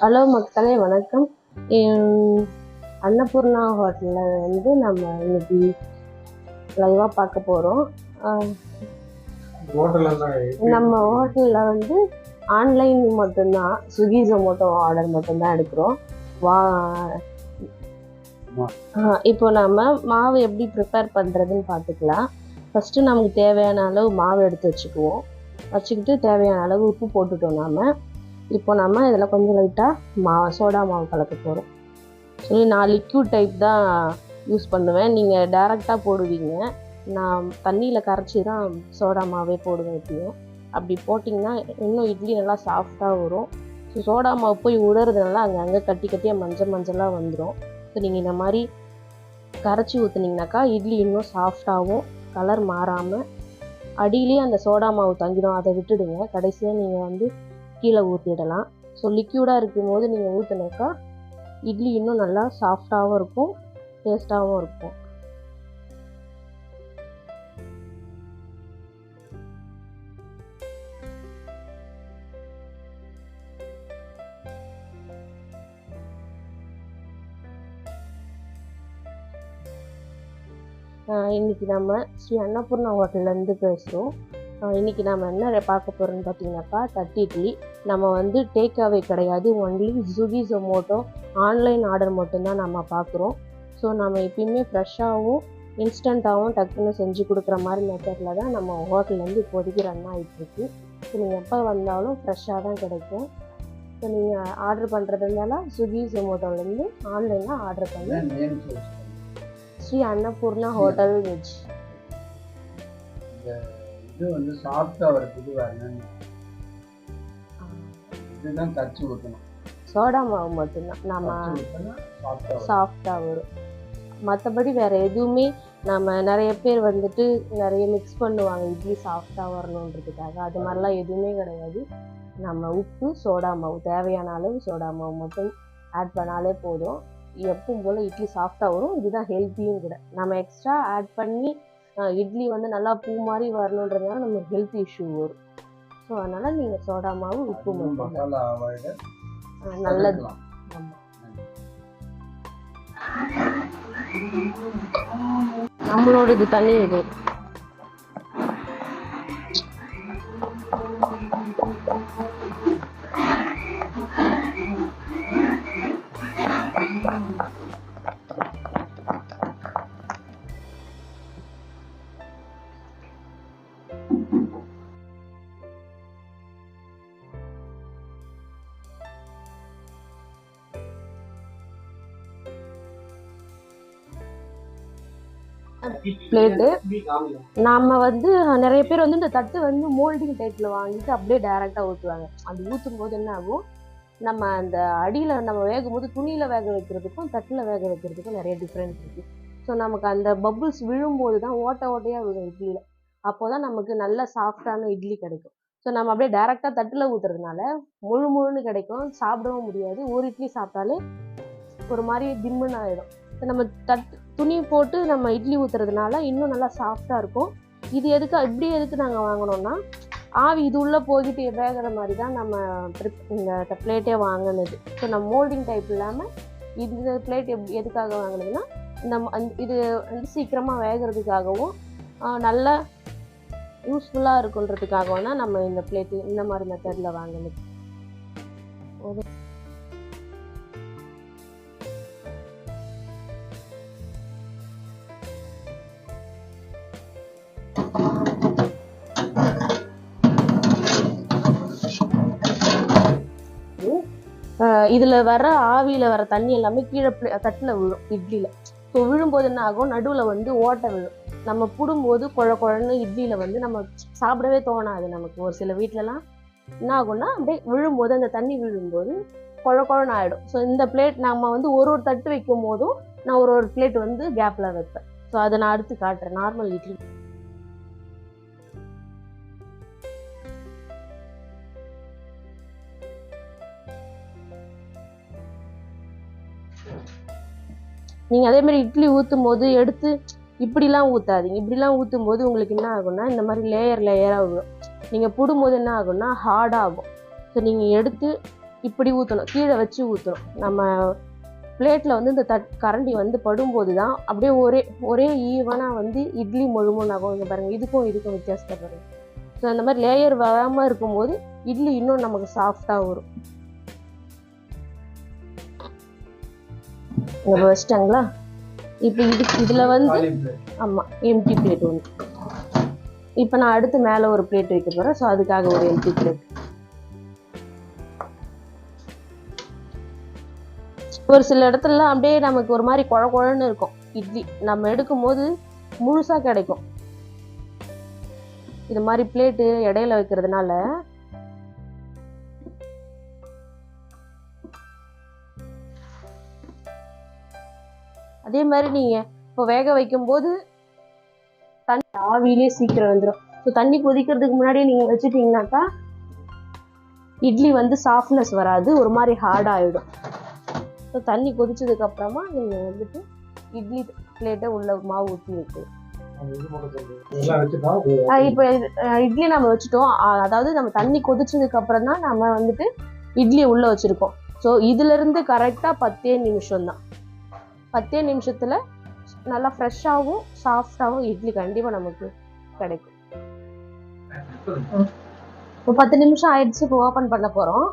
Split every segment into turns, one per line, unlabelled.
Hello மக்களே, வணக்கம். அன்னபூர்ணா ஹோட்டலில் வந்து நம்ம இன்னைக்கு லைவாக பார்க்க போகிறோம். நம்ம ஹோட்டலில் வந்து ஆன்லைன் மட்டும்தான், ஸ்விக்கி ஜொமேட்டோ ஆர்டர் மட்டும்தான் எடுக்கிறோம். இப்போ நம்ம மாவு எப்படி ப்ரிப்பேர் பண்ணுறதுன்னு பார்த்துக்கலாம். ஃபஸ்ட்டு நமக்கு தேவையான அளவு மாவு எடுத்து வச்சுக்கிட்டு தேவையான அளவு உப்பு போட்டுட்டோம். இப்போ நம்ம இதில் கொஞ்சம் லைட்டாக சோடா மாவு கலக்க போகிறோம். நான் லிக்யூட் டைப் தான் யூஸ் பண்ணுவேன். நீங்கள் டைரெக்டாக போடுவீங்க, நான் தண்ணியில் கரைச்சி தான் சோடா மாவே போடுவேன். எப்படியும் அப்படி போட்டிங்கன்னா இன்னும் இட்லி நல்லா சாஃப்டாக வரும். ஸோ சோடா மாவு போய் விடுறதுனால அங்கங்கே கட்டியாக மஞ்சளாக வந்துடும். ஸோ நீங்கள் இந்த மாதிரி கரைச்சி ஊற்றுனீங்கனாக்கா இட்லி இன்னும் சாஃப்டாகவும் கலர் மாறாமல் அடியிலேயே அந்த சோடா மாவு தங்கிடும். அதை விட்டுடுங்க. கடைசியாக நீங்கள் வந்து கீழே ஊற்றிடலாம். ஸோ லிக்யூடாக இருக்கும்போது நீங்கள் ஊற்றினாக்கா இட்லி இன்னும் நல்லா சாஃப்டாகவும் இருக்கும், டேஸ்ட்டாகவும் இருக்கும். இன்றைக்கி நம்ம ஸ்ரீ அன்னபூர்ணா ஹோட்டல்லேருந்து பேசுகிறோம். இன்றைக்கி நம்ம என்ன பார்க்க போகிறோன்னு பார்த்தீங்கன்னாக்கா தட்டு இட்லி. நம்ம வந்து டேக் அவே கிடையாது, only Swiggy Zomato online order மட்டும்தான் நம்ம பார்க்குறோம். ஸோ நம்ம எப்பயுமே ஃப்ரெஷ்ஷாகவும் இன்ஸ்டண்ட்டாகவும் டக்குன்னு செஞ்சு கொடுக்குற மாதிரி மெத்தடில் தான் நம்ம ஹோட்டல்லேருந்து இப்போதைக்கு ரன் ஆகிட்டுருக்கு. ஸோ நீங்கள் எப்போ வந்தாலும் ஃப்ரெஷ்ஷாக தான் கிடைக்கும். ஸோ நீங்கள் ஆர்டர் பண்ணுறதுனால ஸ்விக்கி ஜொமேட்டோலேருந்து ஆன்லைனில் ஆர்டர் பண்ணி ஸ்ரீ அன்னபூர்ணா ஹோட்டல் வெஜ்.
இது வந்து சாஃப்டாக வரதுக்கு இதுதான் தச்சு ஊற்றணும்.
சோடா மாவு மட்டும்தான் நம்ம சாஃப்டாக வரும். மற்றபடி வேறு எதுவுமே நம்ம நிறைய பேர் வந்துட்டு நிறைய மிக்ஸ் பண்ணுவாங்க இட்லி சாஃப்டாக வரணுன்றதுக்காக. அது மாதிரிலாம் எதுவுமே கிடையாது. நம்ம உப்பு, சோடா மாவு, தேவையான அளவு சோடா மாவு மட்டும் ஆட் பண்ணாலே போதும். எப்பவும் போல் இட்லி சாஃப்டாக வரும். இதுதான் ஹெல்த்தியும் கூட. நம்ம எக்ஸ்ட்ரா ஆட் பண்ணி இட்லி வந்து நல்லா பூ மாதிரி வரணுன்றதுனால நமக்கு ஹெல்த் இஷ்யூ வரும். ஸோ அதனால் நீங்கள் சோடா மாவு, உப்பு மட்டும் நல்லது. நம்மளோட இது தனி இது. பிளேட்டு நாம வந்து நிறைய பேர் வந்து இந்த தட்டு வந்து மோல்டிங் டைப்ல வாங்கிட்டு அப்படியே டைரக்டா ஊற்றுவாங்க. அது ஊற்றும் போது என்ன ஆகும், நம்ம அந்த அடியில் நம்ம வேகும் போது துணியில் வேக வைக்கிறதுக்கும் தட்டில் வேக வைக்கிறதுக்கும் நிறைய டிஃப்ரென்ஸ் இருக்குது. ஸோ நமக்கு அந்த பபுள்ஸ் விழும்போது தான் ஓட்டையாக விழும் இட்லியில். அப்போ தான் நமக்கு நல்ல சாஃப்டான இட்லி கிடைக்கும். ஸோ நம்ம அப்படியே டைரெக்டாக தட்டில் ஊற்றுறதுனால முழுன்னு கிடைக்கும், சாப்பிடவும் முடியாது. ஒரு இட்லி சாப்பிட்டாலே ஒரு மாதிரி திம்முன்னு ஆகிடும். ஸோ நம்ம துணி போட்டு நம்ம இட்லி ஊற்றுறதுனால இன்னும் நல்லா சாஃப்டாக இருக்கும். இது எதுக்கு நாங்கள் வாங்கினோம்னா, ஆவி இது உள்ளே போய்கிட்டு வேகிற மாதிரி தான் நம்ம இந்த பிளேட்டே வாங்கினது. ஸோ நம்ம மோல்டிங் டைப் இல்லாமல் இந்த பிளேட் எதுக்காக வாங்கினதுன்னா, இது வந்து சீக்கிரமாக வேகிறதுக்காகவும் நல்லா யூஸ்ஃபுல்லாக இருக்குன்றதுக்காகவும் தான் நம்ம இந்த பிளேட்டு இந்த மாதிரி மெத்தடில் வாங்கினது. இதில் வர ஆவியில் வர தண்ணி எல்லாமே கீழே தட்டில் விழும் இட்லியில். ஸோ விழும்போது என்ன ஆகும், நடுவில் வந்து ஓட்டை விழும். நம்ம புடும்போது குழன்னு இட்லியில் வந்து நம்ம சாப்பிடவே தோணாது. நமக்கு ஒரு சில வீட்டிலலாம் என்ன ஆகும்னா, அப்படியே விழும்போது அந்த தண்ணி விழும்போது குழன்னு ஆகிடும். ஸோ இந்த பிளேட் நம்ம வந்து ஒரு தட்டு வைக்கும் போதும் நான் ஒரு பிளேட் வந்து கேப்பில் வைப்பேன். ஸோ அதை நான் அடுத்து காட்டுறேன். நார்மல் இட்லி நீங்கள் அதேமாதிரி இட்லி ஊற்றும் போது எடுத்து இப்படிலாம் ஊற்றாதீங்க. இப்படிலாம் ஊற்றும் போது உங்களுக்கு என்ன ஆகும்னா, இந்த மாதிரி லேயராக விடும். நீங்கள் போடும்போது என்ன ஆகும்னா ஹார்டாக ஆகும். ஸோ நீங்கள் எடுத்து இப்படி ஊற்றணும், கீழே வச்சு ஊற்றணும். நம்ம பிளேட்டில் வந்து இந்த கரண்டி வந்து படும்போது தான் அப்படியே ஒரே ஈவனாக வந்து இட்லி முழுமுன்னாகும். இங்கே பாருங்கள், இதுக்கும் வித்தியாசத்தை பாருங்கள். ஸோ அந்த மாதிரி லேயர் வராமல் இருக்கும்போது இட்லி இன்னும் நமக்கு சாஃப்டாக வரும். இங்கே வச்சிட்டாங்களா? இப்போ இதில் வந்து ஆமாம் எம்டி பிளேட் ஒன்று. இப்போ நான் அடுத்து மேலே ஒரு பிளேட் வைக்க போகிறேன். ஸோ அதுக்காக ஒரு எம்டி பிளேட். ஒரு சில இடத்துல அப்படியே நமக்கு ஒரு மாதிரி குழ குழன்னு இருக்கும் இட்லி. நம்ம எடுக்கும் போது முழுசாக கிடைக்கும். இது மாதிரி பிளேட்டு இடையில வைக்கிறதுனால அதே மாதிரி நீங்கள் இப்போ வேக வைக்கும்போது தண்ணி ஆவியிலே சீக்கிரம் வந்துடும். ஸோ தண்ணி கொதிக்கிறதுக்கு முன்னாடியே நீங்கள் வச்சுட்டிங்கனாக்கா இட்லி வந்து சாஃப்ட்னஸ் வராது, ஒரு மாதிரி ஹார்டாகிடும். ஸோ தண்ணி கொதிச்சதுக்கு அப்புறமா நீங்கள் வந்துட்டு இட்லி பிளேட்டை உள்ள மாவு ஊற்றி வைக்கணும். இப்போ இட்லி நம்ம வச்சுட்டோம், அதாவது நம்ம தண்ணி கொதிச்சதுக்கு அப்புறம் தான் நம்ம வந்துட்டு இட்லி உள்ள வச்சிருக்கோம். ஸோ இதுல இருந்து கரெக்டாக 10 நிமிஷம் தான். 10 நிமிஷத்துல நல்லா ஃப்ரெஷ்ஷாகவும் சாஃப்டாகவும் இட்லி கண்டிப்பாக நமக்கு கிடைக்கும். இப்போ 10 நிமிஷம் ஆயிடுச்சு. இப்போ ஓப்பன் பண்ண போகிறோம்.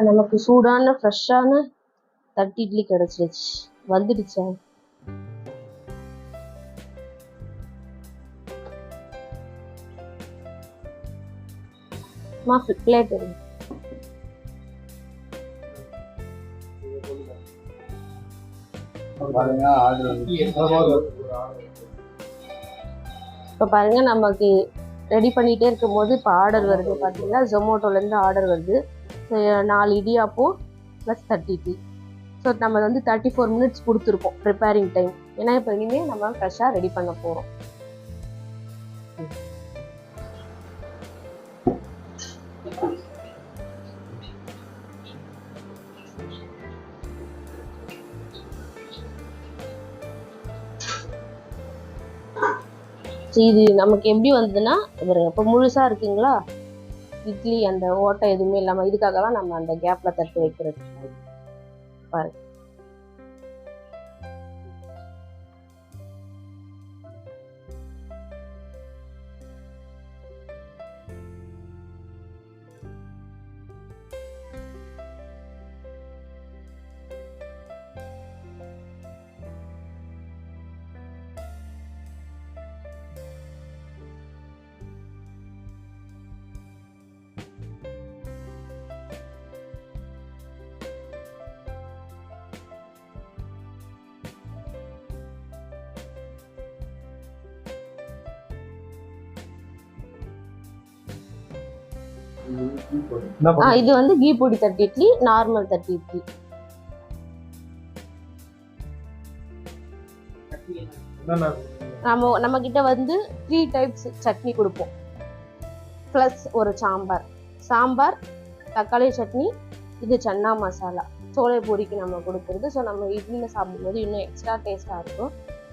நமக்கு சூடான ஃப்ரெஷ்ஷான தட்டு இட்லி கிடைச்சிருச்சு, வந்துடுச்சா? பிளேட் இப்போ பாருங்க, நமக்கு ரெடி பண்ணிகிட்டே இருக்கும்போது இப்போ ஆர்டர் வருது. பார்த்தீங்கன்னா ஜொமேட்டோலேருந்து ஆர்டர் வருது. 4 இடியாப்பம் ப்ளஸ் 30 டீ. ஸோ நம்ம வந்து 34 மினிட்ஸ் கொடுத்துருக்கோம் ப்ரிப்பேரிங் டைம். ஏன்னா இப்போ இனிமேல் நம்ம ஃப்ரெஷ்ஷாக ரெடி பண்ண போகிறோம். இது நமக்கு எப்படி வந்ததுன்னா, இப்போ முழுசாக இருக்குங்களா இட்லி, அந்த ஓட்டை எதுவுமே இல்லாமல். இதுக்காக தான் நம்ம அந்த கேப்பில் தட்டு வைக்கிறது பாருங்க. இது வந்து கீ பொடி தட்டு இட்லி, நார்மல் தட்டு இட்லி. நம்ம கிட்ட வந்து 3 டைப்ஸ் சட்னி கொடுப்போம், பிளஸ் ஒரு சாம்பார், தக்காளி சட்னி, இது சன்னா மசாலா, சோளை பொரிக்கு நம்ம கொடுக்குறது. ஸோ நம்ம இட்லியில் சாப்பிடும்போது இன்னும் எக்ஸ்ட்ரா டேஸ்டாக இருக்கும்.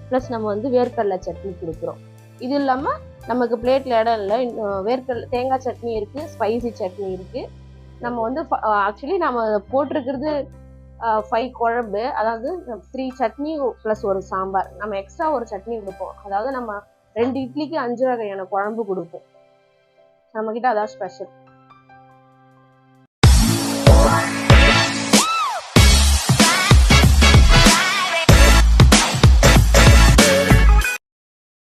ப்ளஸ் நம்ம வந்து வேர்க்கடலை சட்னி கொடுக்குறோம். இது இல்லாமல் நமக்கு பிளேட்டில் இடம் இல்லை, வேர்க்கடலை தேங்காய் சட்னி இருக்குது, ஸ்பைசி சட்னி இருக்குது. நம்ம வந்து ஆக்சுவலி நம்ம போட்டிருக்கிறது 5 குழம்பு, அதாவது 3 சட்னி ப்ளஸ் ஒரு சாம்பார். நம்ம எக்ஸ்ட்ரா ஒரு சட்னி கொடுப்போம், அதாவது நம்ம 2 இட்லிக்கு 5 வகையான குழம்பு கொடுப்போம். நம்மக்கிட்ட அதான் ஸ்பெஷல்.